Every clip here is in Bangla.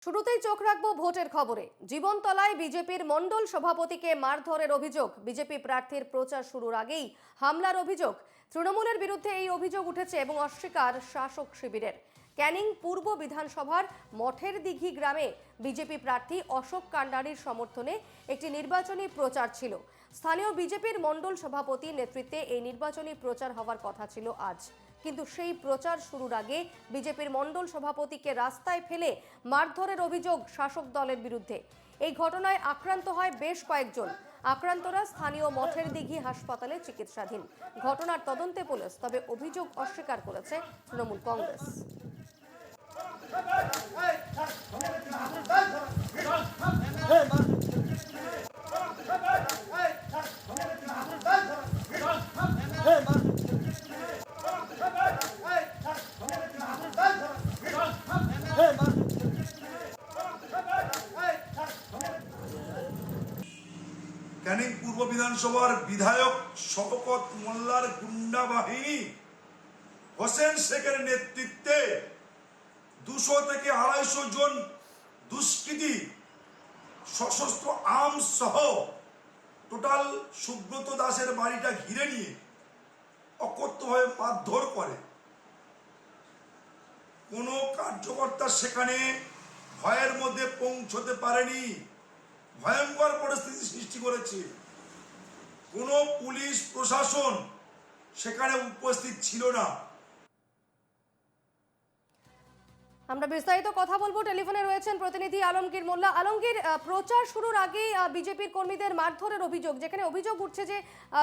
শুরুতেই চোখ রাখবো ভোটের খবরে। জীবনতলায় বিজেপির মণ্ডল সভাপতিকে মারধরের অভিযোগ। বিজেপি প্রার্থীর প্রচার শুরুর আগেই হামলার অভিযোগ। তৃণমূলের বিরুদ্ধে এই অভিযোগ উঠেছে এবং অস্বীকার শাসক শিবিরের। ক্যানিং পূর্ব বিধানসভার মঠের দিঘি গ্রামে বিজেপি প্রার্থী অশোক কান্ডারির সমর্থনে একটি নির্বাচনী প্রচার ছিল। স্থানীয় বিজেপির মণ্ডল সভাপতির নেতৃত্বে এই নির্বাচনী প্রচার হওয়ার কথা ছিল আজ, কিন্তু সেই প্রচার শুরুর আগে বিজেপির মণ্ডল সভাপতিকে রাস্তায় ফেলে মারধরের অভিযোগ শাসক দলের বিরুদ্ধে। এই ঘটনায় আক্রান্ত হয় বেশ কয়েকজন। আক্রান্তরা স্থানীয় মঠের দিঘি হাসপাতালে চিকিৎসাধীন। ঘটনার তদন্তে পুলিশ, তবে অভিযোগ অস্বীকার করেছে তৃণমূল কংগ্রেস। ক্যানিং পূর্ব বিধানসভার বিধায়ক শওকত মোল্লার গুন্ডা বাহিনী হোসেন শেখের নেতৃত্বে 200 থেকে 250 জন দুষ্কৃতী সশস্ত্র আর্মস সহ টোটাল সুব্রত দাসের বাড়িটা ঘিরে নিয়ে অকথ্যভাবে মারধর করে। কোনো কার্যকর্তা সেখানে ভয়ের মধ্যে পৌঁছতে পারেনি, ভয়ঙ্কর পরিস্থিতি সৃষ্টি করেছে। কোনো পুলিশ প্রশাসন সেখানে উপস্থিত ছিল না। আমরা বিস্তারিত কথা বলবো। টেলিফোনে রয়েছেন প্রতিনিধি আলমগীর মোল্লা। আলমগীর, প্রচার শুরুর আগেই বিজেপির কর্মীদের মারধরের অভিযোগ, যেখানে অভিযোগ উঠছে যে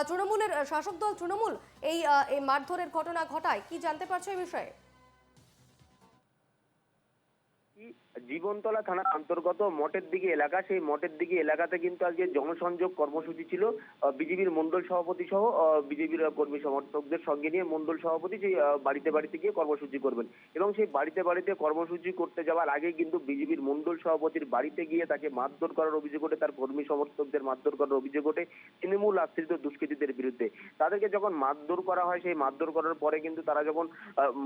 তৃণমূলের শাসক দল তৃণমূল এই মারধরের ঘটনা ঘটায়, কি জানতে পারছো এই বিষয়ে? জীবনতলা থানার অন্তর্গত মঠের দিকে এলাকা, সেই মঠের দিকে এলাকাতে কিন্তু আজকে জনসংযোগ কর্মসূচি ছিল। বিজেপির মণ্ডল সভাপতি সহ বিজেপির কর্মী সমর্থকদের সঙ্গে নিয়ে মণ্ডল সভাপতি সেই বাড়িতে বাড়িতে গিয়ে কর্মসূচি করবেন, এবং সেই বাড়িতে বাড়িতে কর্মসূচি করতে যাওয়ার আগে কিন্তু বিজেপির মণ্ডল সভাপতির বাড়িতে গিয়ে তাকে মারধর করার অভিযোগ ওঠে, তার কর্মী সমর্থকদের মারধর করার অভিযোগ ওঠে তৃণমূল আশ্রিত দুষ্কৃতীদের বিরুদ্ধে। তাদেরকে যখন মারধর করা হয়, সেই মারধর করার পরে কিন্তু তারা যখন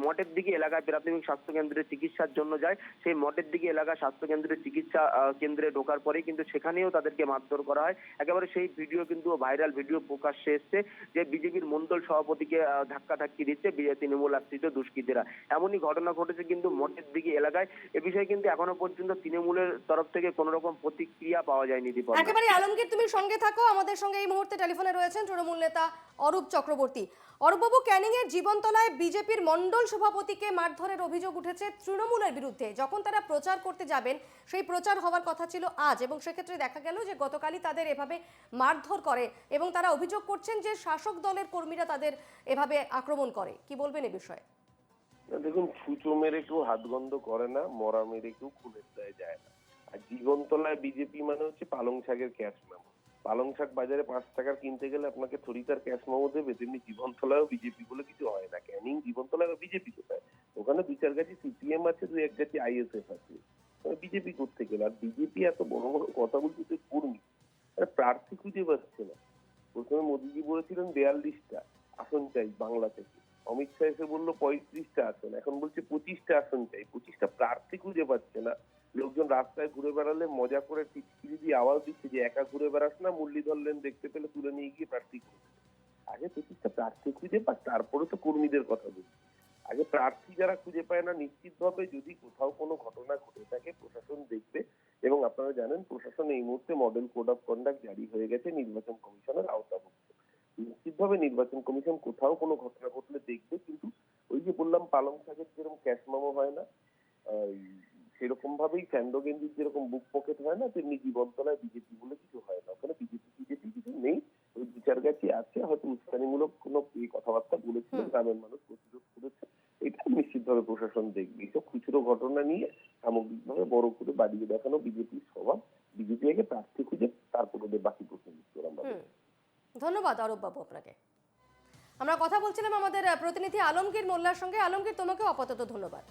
মঠের দিকে এলাকায় প্রাথমিক স্বাস্থ্য কেন্দ্রে চিকিৎসার জন্য যায়, সেই মঠের দিকে এলাকা স্বাস্থ্য কেন্দ্রের চিকিৎসা কেন্দ্রে ঢোকার পরে কিন্তু সেখানেও তাদেরকে মারধর করা হয়। একেবারে সেই ভিডিও কিন্তু ভাইরাল ভিডিও প্রকাশ্যে এসছে, যে বিজেপির মণ্ডল সভাপতিকে ধাক্কাধাক্কি দিচ্ছে তৃণমূল আশ্রিত দুষ্কৃতীরা। এমনই ঘটনা ঘটেছে কিন্তু মঠের দিকে এলাকায়। এ বিষয়ে কিন্তু এখনো পর্যন্ত তৃণমূলের তরফ থেকে কোনো রকম প্রতিক্রিয়া পাওয়া যায়নি। দীপক, একেবারে আলমগীর, তুমি সঙ্গে থাকো। আমাদের সঙ্গে এই মুহূর্তে টেলিফোনে রয়েছেন তৃণমূল নেতা অরূপ চক্রবর্তী। অরূপবাবু, ক্যানিং এর জীবনতলায় বিজেপির মণ্ডল সভাপতিকে মারধরের অভিযোগ উঠেছে তৃণমূলের বিরুদ্ধে। যখন তারা প্রচার করতে যাবেন, সেই প্রচার হওয়ার কথা ছিল আজ, এবং সেক্ষেত্রে দেখা গেল যে গতকালই তাদের এভাবে মারধর করে, এবং তারা অভিযোগ করছেন যে শাসক দলের কর্মীরা তাদের এভাবে আক্রমণ করে। কি বলবেন এ বিষয়ে? দেখুন, ছুঁচো মেরে কেউ হাত গন্ধ করে না, মরা মেরে কেউ খুনের দায়ে যায় না। আর জীবনতলায় বিজেপি মানে হচ্ছে পালং শাকের ক্যাশ মেমো। পালং শাক বাজারে 5 টাকার কিনতে গেলে আপনাকে থরি তার ক্যাশ মেমো দেবে, তেমনি জীবনতলায়ও বিজেপি বলে কিছু হয় না। ক্যানিং জীবনতলায় বিজেপি কোথায়? ওখানে 2-4 গাছি সিপিএম আছে, 2-1 গাছি আইএসএফ আছে। বিজেপি করতে গেলে, আর বিজেপি এত বড় বড় কথা বলছে যে কর্মী প্রার্থী খুঁজে পাচ্ছে না। প্রথমে মোদীজি বলেছিলেন 42টা আসন চাই বাংলা থেকে, অমিত শাহ এসে বললো 35টা আসন, এখন বলছে 25টা আসন চাই। 25টা প্রার্থী খুঁজে পাচ্ছে না। লোকজন রাস্তায় ঘুরে বেড়ালে মজা করে টিটকিরি দিয়ে আওয়াজ দিচ্ছে যে একা ঘুরে বেড়াস না, মুরলীধর লেন দেখতে পেলে তুলে নিয়ে গিয়ে প্রার্থী করছে। আগে 25টা প্রার্থী খুঁজে পাক, তারপরে তো কর্মীদের কথা বলছি। আগে প্রার্থী যারা খুঁজে পায় না, নিশ্চিতভাবে যদি কোথাও কোনো ঘটনা ঘটে থাকে প্রশাসন দেখবে। এবং আপনারা জানেন প্রশাসন এই মুহূর্তে মডেল কোড অফ কন্ডাক্ট জারি হয়ে গেছে নির্বাচন কমিশনের আওতাভুক্ত। নিশ্চিতভাবে নির্বাচন কমিশন কোথাও কোনো ঘটনা ঘটলে দেখবে। কিন্তু ওই যে বললাম পালং শাকের যেরকম ক্যাশ মেমো হয় না, সেরকম ভাবেই স্যান্ডো গেঞ্জির যেরকম বুক পকেট হয় না, তেমনি জীবনতলায় বিজেপি বলে কিছু হয় না। ওখানে বিজেপি কিছু নেই। ওই 2-4 গাছি আছে, হয়তো উস্কানিমূলক কোনো কথাবার্তা বলেছিলেন, গ্রামের মানুষ প্রতিরোধ করেছে। এটা নিশ্চিতভাবে প্রশাসন দেখবে। এইসব খুচরো ঘটনা নিয়ে সামগ্রিকভাবে বড় করে বাড়িয়ে দেখানো বিজেপির স্বভাব। বিজেপি আগে প্রার্থী খুঁজে তারপর ওদের বাকি প্রশ্ন উত্তর আমরা। ধন্যবাদ অরূপবাবু আপনাকে। আমরা কথা বলছিলাম আমাদের প্রতিনিধি আলমগীর মোল্লার সঙ্গে। আলমগীর, তোমাকেও আপাতত ধন্যবাদ।